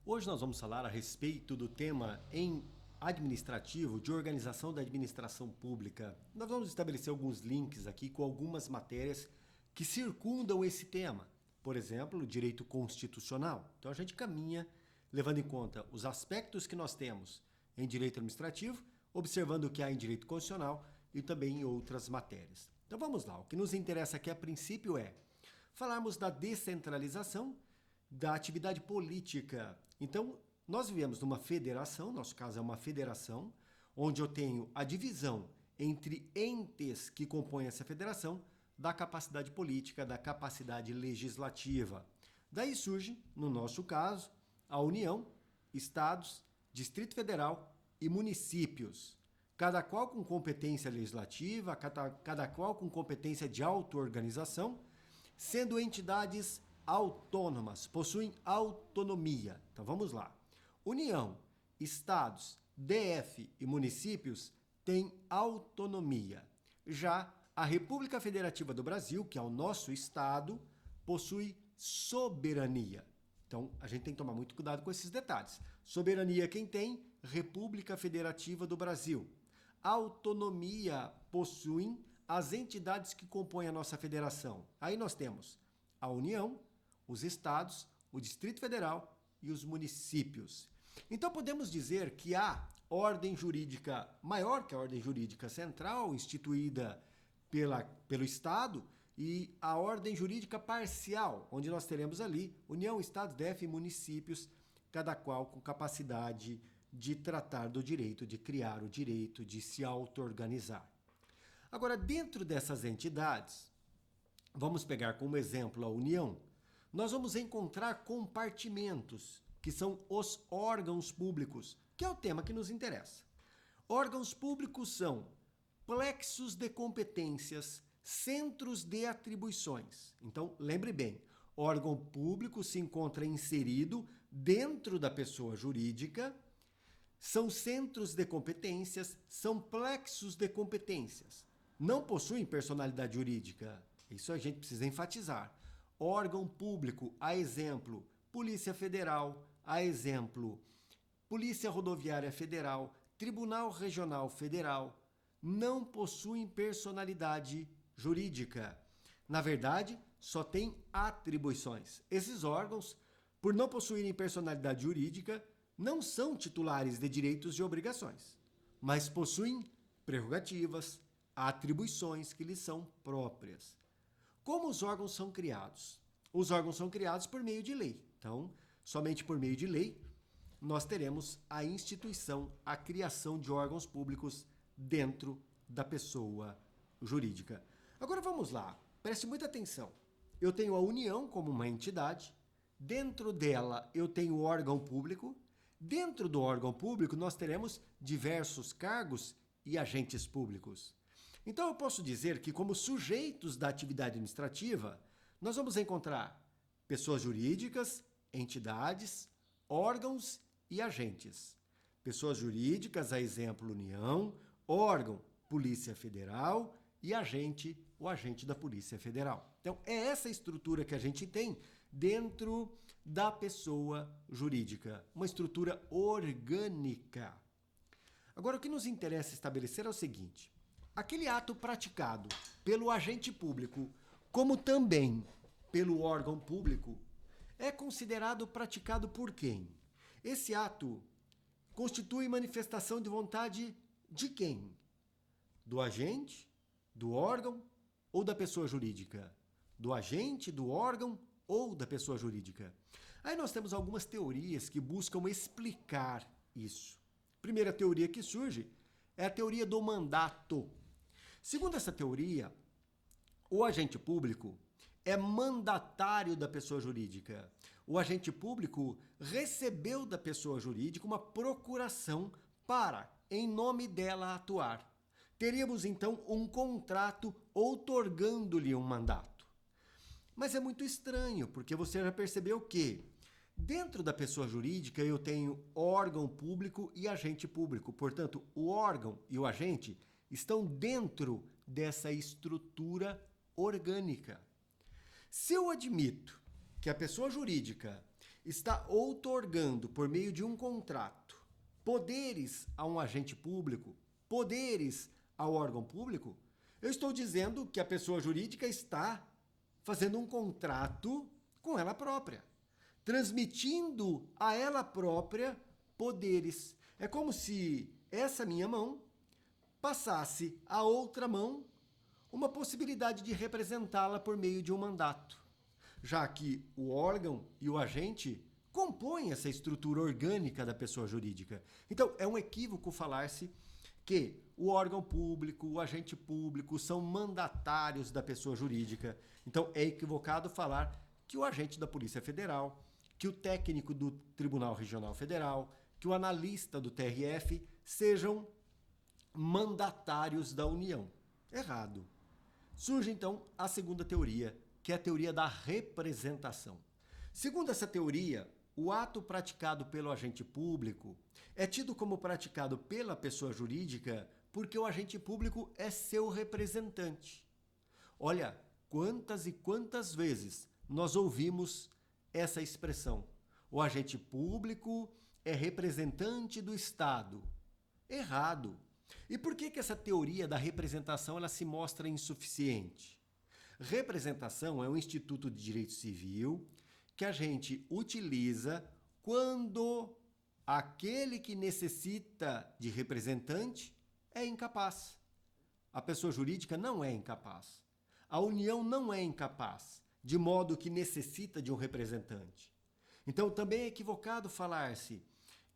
Hoje nós vamos falar a respeito do tema em administrativo, de organização da administração pública. Nós vamos estabelecer alguns links aqui com algumas matérias que circundam esse tema. Por exemplo, o direito constitucional. Então a gente caminha levando em conta os aspectos que nós temos em direito administrativo, observando o que há em direito constitucional e também em outras matérias. Então vamos lá, o que nos interessa aqui a princípio é falarmos da descentralização da atividade política. Então, nós vivemos numa federação, nosso caso é uma federação, onde eu tenho a divisão entre entes que compõem essa federação da capacidade política, da capacidade legislativa. Daí surge, no nosso caso, a União, Estados, Distrito Federal e municípios, cada qual com competência legislativa, cada qual com competência de auto-organização, sendo entidades autônomas, possuem autonomia. Então vamos lá. União, estados, DF e municípios têm autonomia. Já a República Federativa do Brasil, que é o nosso estado, possui soberania. Então a gente tem que tomar muito cuidado com esses detalhes. Soberania quem tem? República Federativa do Brasil. Autonomia possuem as entidades que compõem a nossa federação. Aí nós temos a União, os estados, o Distrito Federal e os municípios. Então podemos dizer que há ordem jurídica maior que a ordem jurídica central, instituída pelo Estado, e a ordem jurídica parcial, onde nós teremos ali União, Estados, DF e municípios, cada qual com capacidade de tratar do direito, de criar o direito, de se auto-organizar. Agora, dentro dessas entidades, vamos pegar como exemplo a União, nós vamos encontrar compartimentos, que são os órgãos públicos, que é o tema que nos interessa. Órgãos públicos são plexos de competências, centros de atribuições. Então, lembre bem, órgão público se encontra inserido dentro da pessoa jurídica, são centros de competências, são plexos de competências. Não possuem personalidade jurídica. Isso a gente precisa enfatizar. Órgão público, a exemplo, Polícia Federal, a exemplo, Polícia Rodoviária Federal, Tribunal Regional Federal, não possuem personalidade jurídica. Na verdade, só têm atribuições. Esses órgãos, por não possuírem personalidade jurídica, não são titulares de direitos e obrigações, mas possuem prerrogativas, atribuições que lhes são próprias. Como os órgãos são criados? Os órgãos são criados por meio de lei. Então, somente por meio de lei, nós teremos a instituição, a criação de órgãos públicos dentro da pessoa jurídica. Agora vamos lá, preste muita atenção. Eu tenho a União como uma entidade, dentro dela eu tenho o órgão público, dentro do órgão público nós teremos diversos cargos e agentes públicos. Então eu posso dizer que como sujeitos da atividade administrativa, nós vamos encontrar pessoas jurídicas, entidades, órgãos e agentes. Pessoas jurídicas, a exemplo, União, órgão, Polícia Federal e agente, o agente da Polícia Federal. Então é essa estrutura que a gente tem dentro da pessoa jurídica, uma estrutura orgânica. Agora o que nos interessa estabelecer é o seguinte: aquele ato praticado pelo agente público, como também pelo órgão público, é considerado praticado por quem? Esse ato constitui manifestação de vontade de quem? Do agente, do órgão ou da pessoa jurídica? Do agente, do órgão ou da pessoa jurídica? Aí nós temos algumas teorias que buscam explicar isso. Primeira teoria que surge é a teoria do mandato. Segundo essa teoria, o agente público é mandatário da pessoa jurídica. O agente público recebeu da pessoa jurídica uma procuração para, em nome dela, atuar. Teríamos então um contrato outorgando-lhe um mandato. Mas é muito estranho, porque você já percebeu que dentro da pessoa jurídica eu tenho órgão público e agente público. Portanto, o órgão e o agente estão dentro dessa estrutura orgânica. Se eu admito que a pessoa jurídica está outorgando, por meio de um contrato, poderes a um agente público, poderes ao órgão público, eu estou dizendo que a pessoa jurídica está fazendo um contrato com ela própria, transmitindo a ela própria poderes. É como se essa minha mão passasse a outra mão uma possibilidade de representá-la por meio de um mandato, já que o órgão e o agente compõem essa estrutura orgânica da pessoa jurídica. Então, é um equívoco falar-se que o órgão público, o agente público são mandatários da pessoa jurídica. Então, é equivocado falar que o agente da Polícia Federal, que o técnico do Tribunal Regional Federal, que o analista do TRF sejam mandatários da União. Errado. Surge, então, a segunda teoria, que é a teoria da representação. Segundo essa teoria, o ato praticado pelo agente público é tido como praticado pela pessoa jurídica porque o agente público é seu representante. Olha, quantas e quantas vezes nós ouvimos essa expressão. O agente público é representante do Estado. Errado. E por que essa teoria da representação ela se mostra insuficiente? Representação é um instituto de direito civil que a gente utiliza quando aquele que necessita de representante é incapaz. A pessoa jurídica não é incapaz. A União não é incapaz, de modo que necessita de um representante. Então, também é equivocado falar-se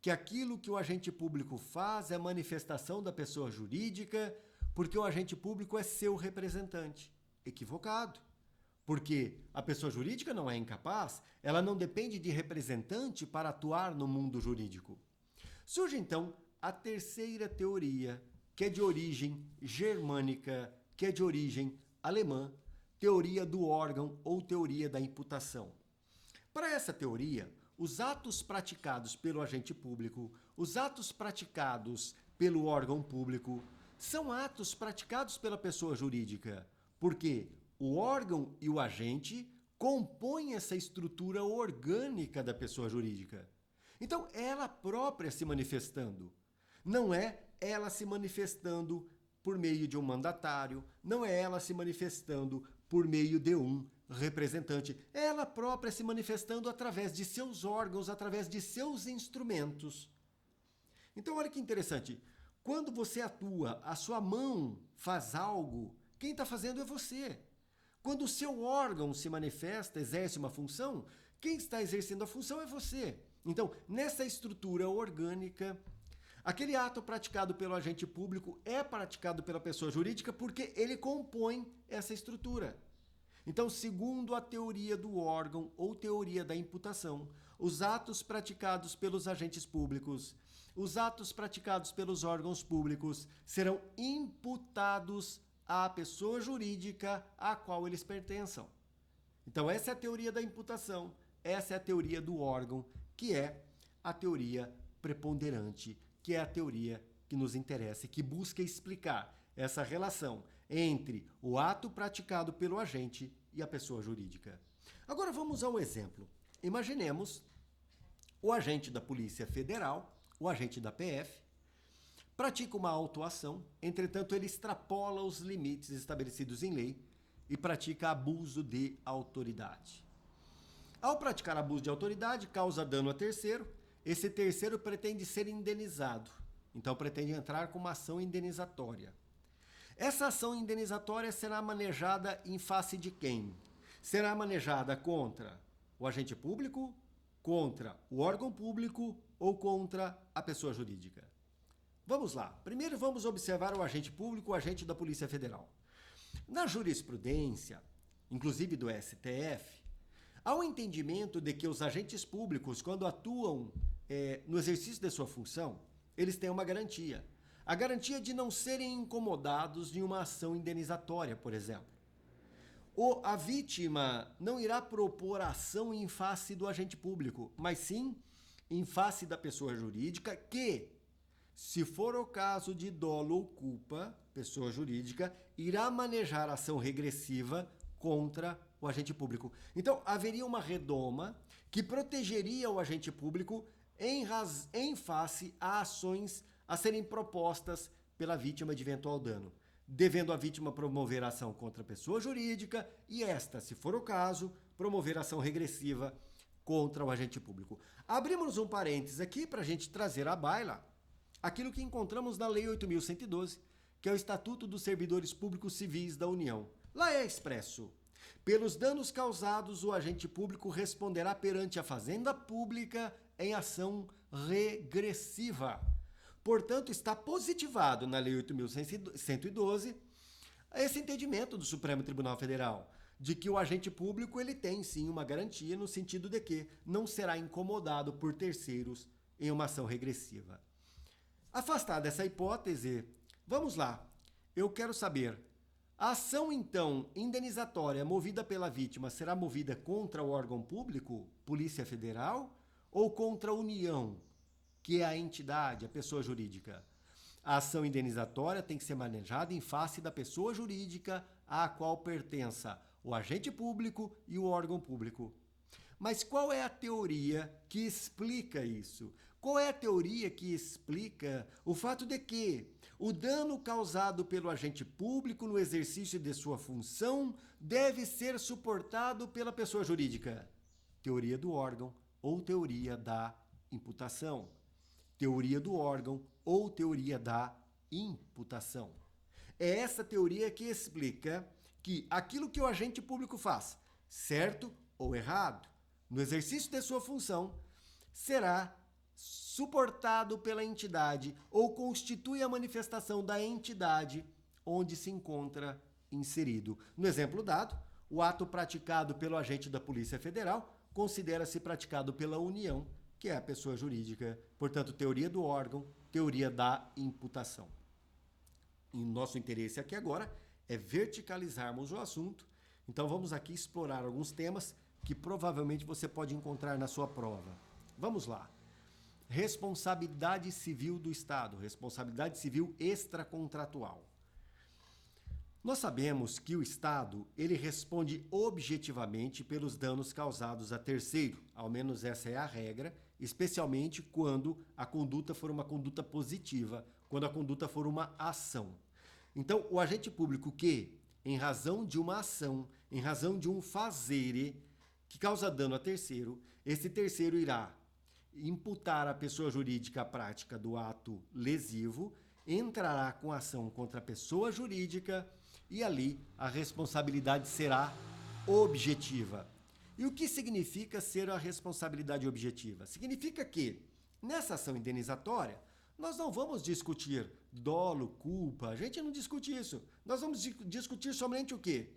que aquilo que o agente público faz é manifestação da pessoa jurídica porque o agente público é seu representante. Equivocado. Porque a pessoa jurídica não é incapaz, ela não depende de representante para atuar no mundo jurídico. Surge, então, a terceira teoria, que é de origem germânica, que é de origem alemã, teoria do órgão ou teoria da imputação. Para essa teoria, os atos praticados pelo agente público, os atos praticados pelo órgão público, são atos praticados pela pessoa jurídica, porque o órgão e o agente compõem essa estrutura orgânica da pessoa jurídica. Então, ela própria se manifestando. Não é ela se manifestando por meio de um mandatário, não é ela se manifestando por meio de um representante. É ela própria se manifestando através de seus órgãos, através de seus instrumentos. Então, olha que interessante. Quando você atua, a sua mão faz algo, quem está fazendo é você. Quando o seu órgão se manifesta, exerce uma função, quem está exercendo a função é você. Então, nessa estrutura orgânica, aquele ato praticado pelo agente público é praticado pela pessoa jurídica porque ele compõe essa estrutura. Então, segundo a teoria do órgão ou teoria da imputação, os atos praticados pelos agentes públicos, os atos praticados pelos órgãos públicos serão imputados à pessoa jurídica à qual eles pertençam. Então, essa é a teoria da imputação, essa é a teoria do órgão, que é a teoria preponderante, que é a teoria que nos interessa e que busca explicar essa relação entre o ato praticado pelo agente e a pessoa jurídica. Agora vamos a um exemplo. Imaginemos o agente da Polícia Federal, o agente da PF, pratica uma autuação, entretanto ele extrapola os limites estabelecidos em lei e pratica abuso de autoridade. Ao praticar abuso de autoridade, causa dano a terceiro, esse terceiro pretende ser indenizado, então pretende entrar com uma ação indenizatória. Essa ação indenizatória será manejada em face de quem? Será manejada contra o agente público, contra o órgão público ou contra a pessoa jurídica? Vamos lá. Primeiro vamos observar o agente público, o agente da Polícia Federal. Na jurisprudência, inclusive do STF, há um entendimento de que os agentes públicos, quando atuam no exercício de sua função, eles têm uma garantia. A garantia de não serem incomodados de uma ação indenizatória, por exemplo. A vítima não irá propor ação em face do agente público, mas sim em face da pessoa jurídica que, se for o caso de dolo ou culpa, pessoa jurídica irá manejar ação regressiva contra o agente público. Então, haveria uma redoma que protegeria o agente público em face a ações a serem propostas pela vítima de eventual dano, devendo a vítima promover ação contra a pessoa jurídica e esta, se for o caso, promover ação regressiva contra o agente público. Abrimos um parênteses aqui para a gente trazer à baila aquilo que encontramos na Lei 8.112, que é o Estatuto dos Servidores Públicos Civis da União. Lá é expresso: pelos danos causados, o agente público responderá perante a Fazenda Pública em ação regressiva. Portanto, está positivado na Lei 8.112 esse entendimento do Supremo Tribunal Federal, de que o agente público ele tem sim uma garantia no sentido de que não será incomodado por terceiros em uma ação regressiva. Afastada essa hipótese, vamos lá. Eu quero saber, a ação então indenizatória movida pela vítima será movida contra o órgão público, Polícia Federal, ou contra a União, que é a entidade, a pessoa jurídica? A ação indenizatória tem que ser manejada em face da pessoa jurídica à qual pertença o agente público e o órgão público. Mas qual é a teoria que explica isso? Qual é a teoria que explica o fato de que o dano causado pelo agente público no exercício de sua função deve ser suportado pela pessoa jurídica? Teoria do órgão ou teoria da imputação. Teoria do órgão ou teoria da imputação. É essa teoria que explica que aquilo que o agente público faz, certo ou errado, no exercício de sua função, será suportado pela entidade ou constitui a manifestação da entidade onde se encontra inserido. No exemplo dado, o ato praticado pelo agente da Polícia Federal considera-se praticado pela União, que é a pessoa jurídica. Portanto, teoria do órgão, teoria da imputação. E o nosso interesse aqui agora é verticalizarmos o assunto. Então vamos aqui explorar alguns temas que provavelmente você pode encontrar na sua prova. Vamos lá. Responsabilidade civil do Estado, responsabilidade civil extracontratual. Nós sabemos que o Estado, ele responde objetivamente pelos danos causados a terceiro, ao menos essa é a regra, especialmente quando a conduta for uma conduta positiva, quando a conduta for uma ação. Então, o agente público que, em razão de uma ação, em razão de um fazer que causa dano a terceiro, esse terceiro irá imputar à pessoa jurídica a prática do ato lesivo, entrará com ação contra a pessoa jurídica e ali a responsabilidade será objetiva. E o que significa ser a responsabilidade objetiva? Significa que, nessa ação indenizatória, nós não vamos discutir dolo, culpa, a gente não discute isso. Nós vamos discutir somente o quê?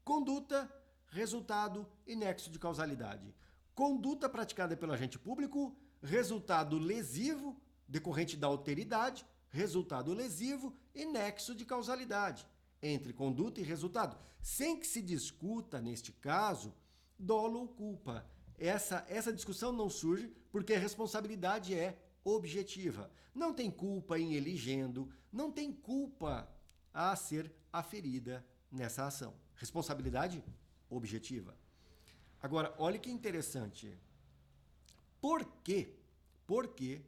Conduta, resultado e nexo de causalidade. Conduta praticada pelo agente público, resultado lesivo, decorrente da alteridade, resultado lesivo e nexo de causalidade entre conduta e resultado, sem que se discuta, neste caso, dolo ou culpa. Essa discussão não surge porque a responsabilidade é objetiva. Não tem culpa em eligendo, não tem culpa a ser aferida nessa ação. Responsabilidade objetiva. Agora, olha que interessante. Por quê? Porque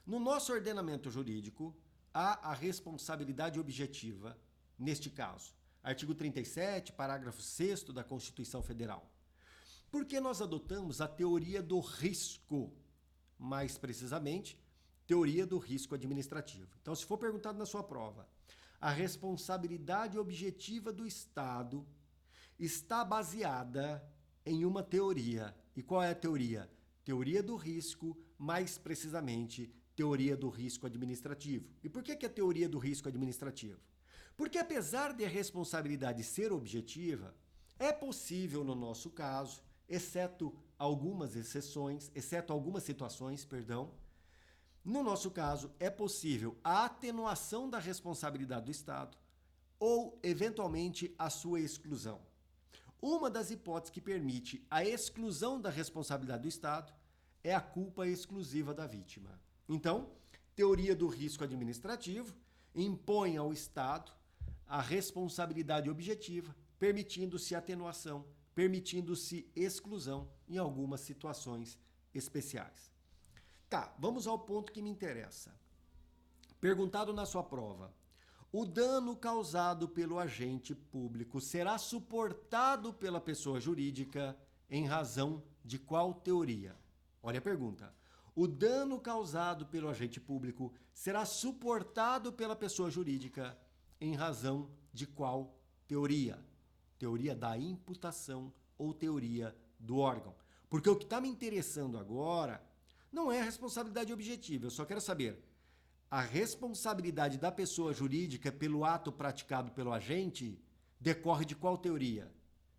no nosso ordenamento jurídico há a responsabilidade objetiva, neste caso, artigo 37, parágrafo 6º da Constituição Federal. Porque nós adotamos a teoria do risco, mais precisamente, teoria do risco administrativo. Então, se for perguntado na sua prova, a responsabilidade objetiva do Estado está baseada em uma teoria. E qual é a teoria? Teoria do risco, mais precisamente, teoria do risco administrativo. E por que é teoria do risco administrativo? Porque apesar de a responsabilidade ser objetiva, é possível no nosso caso, exceto algumas situações, no nosso caso, é possível a atenuação da responsabilidade do Estado ou, eventualmente, a sua exclusão. Uma das hipóteses que permite a exclusão da responsabilidade do Estado é a culpa exclusiva da vítima. Então, teoria do risco administrativo impõe ao Estado a responsabilidade objetiva, permitindo-se atenuação permitindo-se exclusão em algumas situações especiais. Tá, vamos ao ponto que me interessa. Perguntado na sua prova, o dano causado pelo agente público será suportado pela pessoa jurídica em razão de qual teoria? Olha a pergunta. O dano causado pelo agente público será suportado pela pessoa jurídica em razão de qual teoria? Teoria da imputação ou teoria do órgão? Porque o que está me interessando agora não é a responsabilidade objetiva, eu só quero saber a responsabilidade da pessoa jurídica pelo ato praticado pelo agente decorre de qual teoria?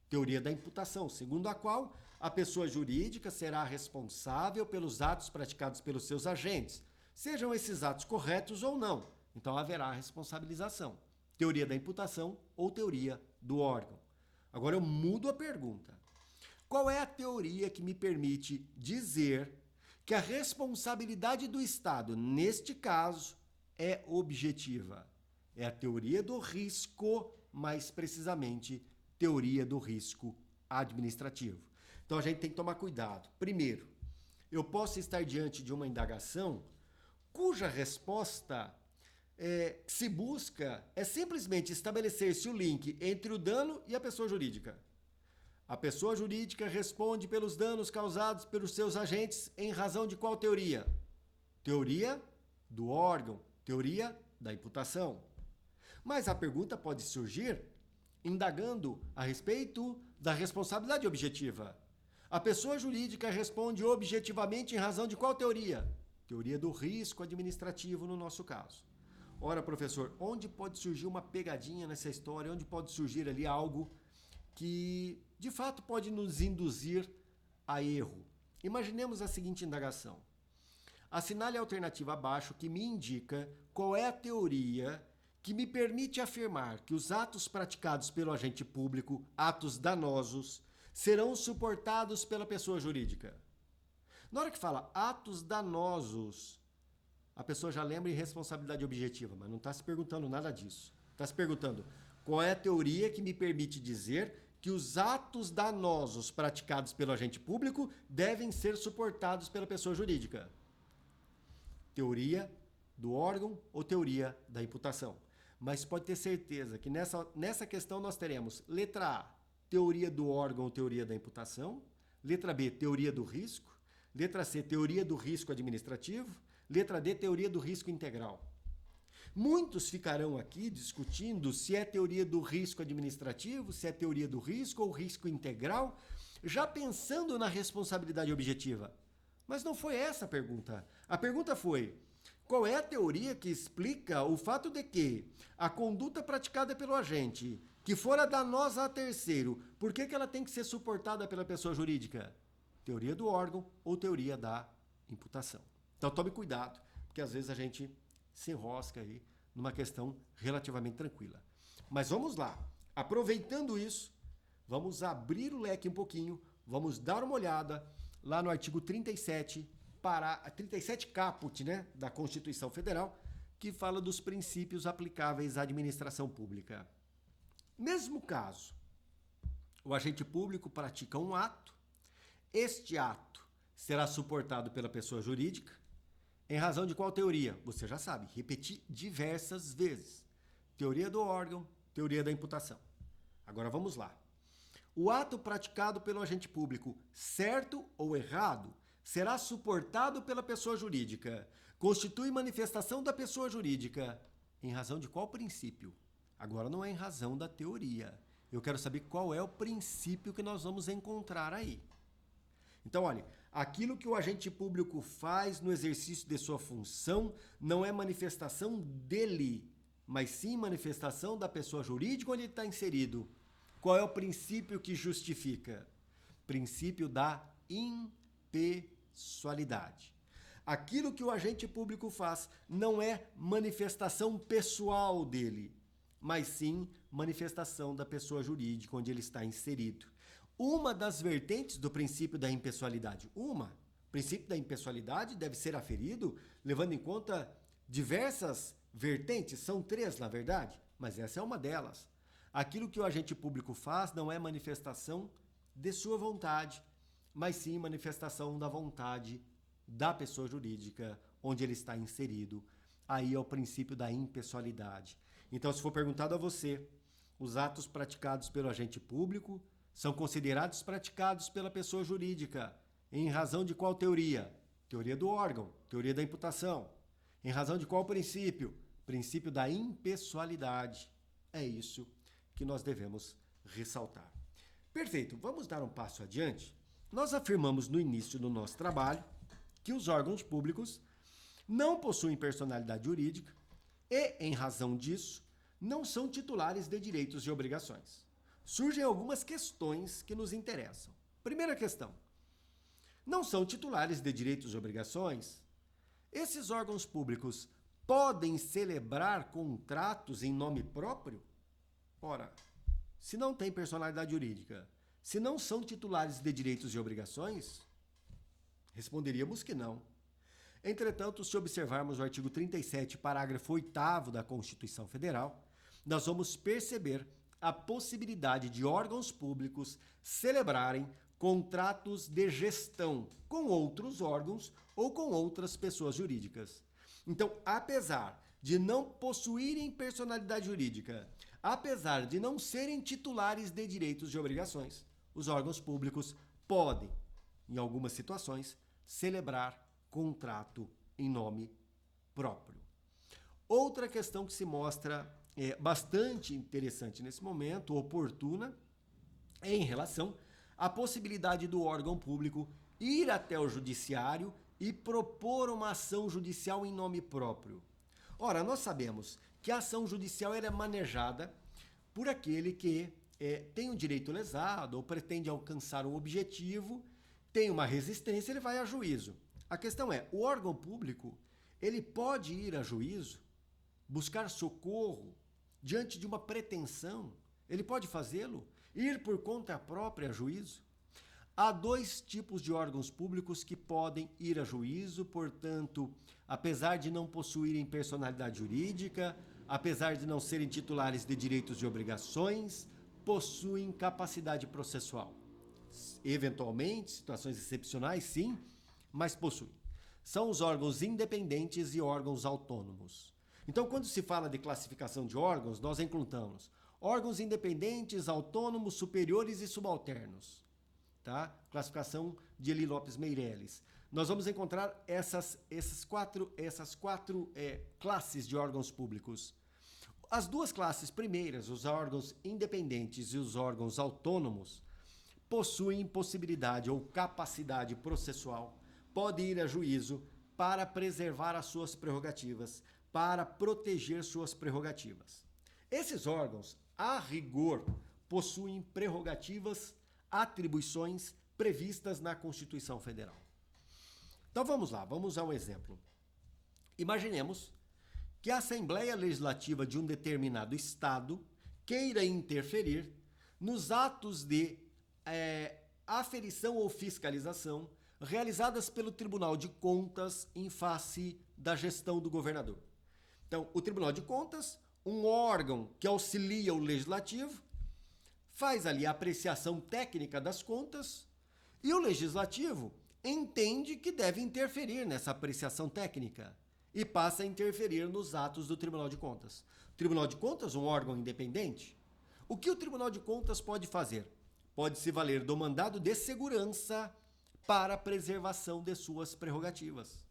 Teoria da imputação, segundo a qual a pessoa jurídica será responsável pelos atos praticados pelos seus agentes, sejam esses atos corretos ou não. Então haverá responsabilização. Teoria da imputação ou teoria do órgão. Agora eu mudo a pergunta. Qual é a teoria que me permite dizer que a responsabilidade do Estado, neste caso, é objetiva? É a teoria do risco, mais precisamente, teoria do risco administrativo. Então a gente tem que tomar cuidado. Primeiro, eu posso estar diante de uma indagação cuja resposta que se busca é simplesmente estabelecer-se o link entre o dano e a pessoa jurídica. A pessoa jurídica responde pelos danos causados pelos seus agentes em razão de qual teoria? Teoria do órgão, teoria da imputação. Mas a pergunta pode surgir indagando a respeito da responsabilidade objetiva. A pessoa jurídica responde objetivamente em razão de qual teoria? Teoria do risco administrativo, no nosso caso. Ora, professor, onde pode surgir uma pegadinha nessa história? Onde pode surgir ali algo que, de fato, pode nos induzir a erro? Imaginemos a seguinte indagação. Assinale a alternativa abaixo que me indica qual é a teoria que me permite afirmar que os atos praticados pelo agente público, atos danosos, serão suportados pela pessoa jurídica. Na hora que fala atos danosos, a pessoa já lembra em responsabilidade objetiva, mas não está se perguntando nada disso. Está se perguntando qual é a teoria que me permite dizer que os atos danosos praticados pelo agente público devem ser suportados pela pessoa jurídica. Teoria do órgão ou teoria da imputação. Mas pode ter certeza que nessa questão nós teremos letra A, teoria do órgão ou teoria da imputação, letra B, teoria do risco, letra C, teoria do risco administrativo, letra D, teoria do risco integral. Muitos ficarão aqui discutindo se é teoria do risco administrativo, se é teoria do risco ou risco integral, já pensando na responsabilidade objetiva. Mas não foi essa a pergunta. A pergunta foi: qual é a teoria que explica o fato de que a conduta praticada pelo agente, que fora danosa a terceiro, por que ela tem que ser suportada pela pessoa jurídica? Teoria do órgão ou teoria da imputação. Então tome cuidado, porque às vezes a gente se enrosca aí numa questão relativamente tranquila. Mas vamos lá. Aproveitando isso, vamos abrir o leque um pouquinho, vamos dar uma olhada lá no artigo 37, 37 caput, né, da Constituição Federal, que fala dos princípios aplicáveis à administração pública. Mesmo caso, o agente público pratica um ato, este ato será suportado pela pessoa jurídica, em razão de qual teoria? Você já sabe, repeti diversas vezes. Teoria do órgão, teoria da imputação. Agora vamos lá. O ato praticado pelo agente público, certo ou errado, será suportado pela pessoa jurídica. Constitui manifestação da pessoa jurídica. Em razão de qual princípio? Agora não é em razão da teoria. Eu quero saber qual é o princípio que nós vamos encontrar aí. Então, olha, aquilo que o agente público faz no exercício de sua função não é manifestação dele, mas sim manifestação da pessoa jurídica onde ele está inserido. Qual é o princípio que justifica? Princípio da impessoalidade. Aquilo que o agente público faz não é manifestação pessoal dele, mas sim manifestação da pessoa jurídica onde ele está inserido. Uma das vertentes do princípio da impessoalidade. O princípio da impessoalidade deve ser aferido levando em conta diversas vertentes, são 3 na verdade, mas essa é uma delas. Aquilo que o agente público faz não é manifestação de sua vontade, mas sim manifestação da vontade da pessoa jurídica onde ele está inserido. Aí é o princípio da impessoalidade. Então, se for perguntado a você, os atos praticados pelo agente público são considerados praticados pela pessoa jurídica em razão de qual teoria? Teoria do órgão, teoria da imputação. Em razão de qual princípio? Princípio da impessoalidade. É isso que nós devemos ressaltar. Perfeito, vamos dar um passo adiante. Nós afirmamos no início do nosso trabalho que os órgãos públicos não possuem personalidade jurídica e, em razão disso, não são titulares de direitos e obrigações. Surgem algumas questões que nos interessam. Primeira questão: não são titulares de direitos e obrigações? Esses órgãos públicos podem celebrar contratos em nome próprio? Ora, se não tem personalidade jurídica, se não são titulares de direitos e obrigações, responderíamos que não. Entretanto, se observarmos o artigo 37, parágrafo 8º da Constituição Federal, nós vamos perceber a possibilidade de órgãos públicos celebrarem contratos de gestão com outros órgãos ou com outras pessoas jurídicas. Então, apesar de não possuírem personalidade jurídica, apesar de não serem titulares de direitos e obrigações, os órgãos públicos podem, em algumas situações, celebrar contrato em nome próprio. Outra questão que se mostra bastante interessante nesse momento, oportuna, é em relação à possibilidade do órgão público ir até o judiciário e propor uma ação judicial em nome próprio. Ora, nós sabemos que a ação judicial é manejada por aquele que tem um direito lesado ou pretende alcançar um objetivo, tem uma resistência, ele vai a juízo. A questão é, o órgão público, ele pode ir a juízo, buscar socorro diante de uma pretensão? Ele pode fazê-lo? Ir por conta própria a juízo? Há dois tipos de órgãos públicos que podem ir a juízo, portanto, apesar de não possuírem personalidade jurídica, apesar de não serem titulares de direitos e obrigações, possuem capacidade processual. Eventualmente, situações excepcionais, sim, mas possuem. São os órgãos independentes e órgãos autônomos. Então, quando se fala de classificação de órgãos, nós encontramos órgãos independentes, autônomos, superiores e subalternos. Tá? Classificação de Eli Lopes Meireles. Nós vamos encontrar essas quatro classes de órgãos públicos. As duas classes primeiras, os órgãos independentes e os órgãos autônomos, possuem possibilidade ou capacidade processual, podem ir a juízo para preservar as suas prerrogativas, para proteger suas prerrogativas. Esses órgãos, a rigor, possuem prerrogativas, atribuições previstas na Constituição Federal. Então vamos lá, vamos a um exemplo. Imaginemos que a Assembleia Legislativa de um determinado estado queira interferir nos atos de aferição ou fiscalização realizadas pelo Tribunal de Contas em face da gestão do governador. Então, o Tribunal de Contas, um órgão que auxilia o Legislativo, faz ali a apreciação técnica das contas e o Legislativo entende que deve interferir nessa apreciação técnica e passa a interferir nos atos do Tribunal de Contas. O Tribunal de Contas, um órgão independente, o que o Tribunal de Contas pode fazer? Pode se valer do mandado de segurança para a preservação de suas prerrogativas.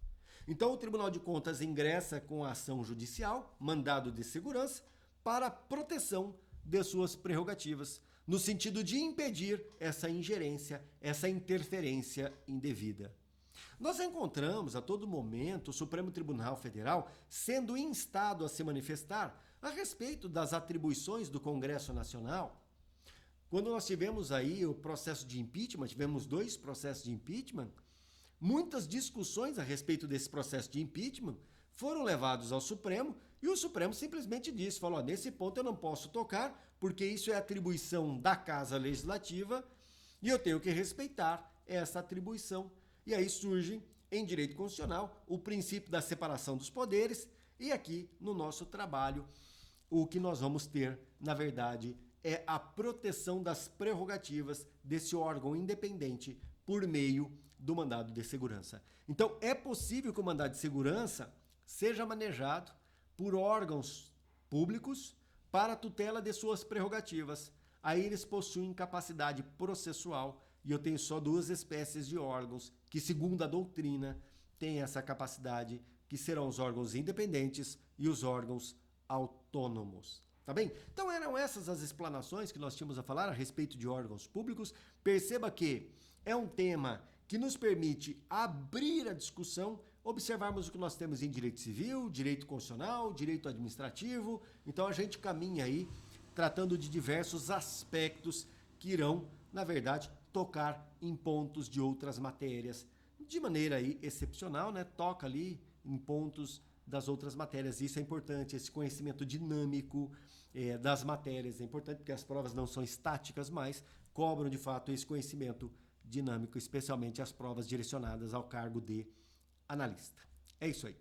Então, o Tribunal de Contas ingressa com a ação judicial, mandado de segurança, para a proteção de suas prerrogativas, no sentido de impedir essa ingerência, essa interferência indevida. Nós encontramos a todo momento o Supremo Tribunal Federal sendo instado a se manifestar a respeito das atribuições do Congresso Nacional. Quando nós tivemos aí o processo de impeachment, tivemos 2 processos de impeachment, muitas discussões a respeito desse processo de impeachment foram levados ao Supremo e o Supremo simplesmente disse, falou, nesse ponto eu não posso tocar porque isso é atribuição da Casa Legislativa e eu tenho que respeitar essa atribuição. E aí surge, em direito constitucional, o princípio da separação dos poderes e aqui no nosso trabalho o que nós vamos ter, na verdade, é a proteção das prerrogativas desse órgão independente por meio do mandado de segurança. Então, é possível que o mandado de segurança seja manejado por órgãos públicos para a tutela de suas prerrogativas. Aí eles possuem capacidade processual e eu tenho só duas espécies de órgãos que, segundo a doutrina, têm essa capacidade, que serão os órgãos independentes e os órgãos autônomos. Tá bem? Então eram essas as explanações que nós tínhamos a falar a respeito de órgãos públicos. Perceba que é um tema que nos permite abrir a discussão, observarmos o que nós temos em direito civil, direito constitucional, direito administrativo. Então a gente caminha aí tratando de diversos aspectos que irão, na verdade, tocar em pontos de outras matérias. De maneira aí excepcional, né? Toca ali em pontos das outras matérias. Isso é importante, esse conhecimento dinâmico das matérias é importante, porque as provas não são estáticas, mas cobram de fato esse conhecimento dinâmico, especialmente as provas direcionadas ao cargo de analista. É isso aí.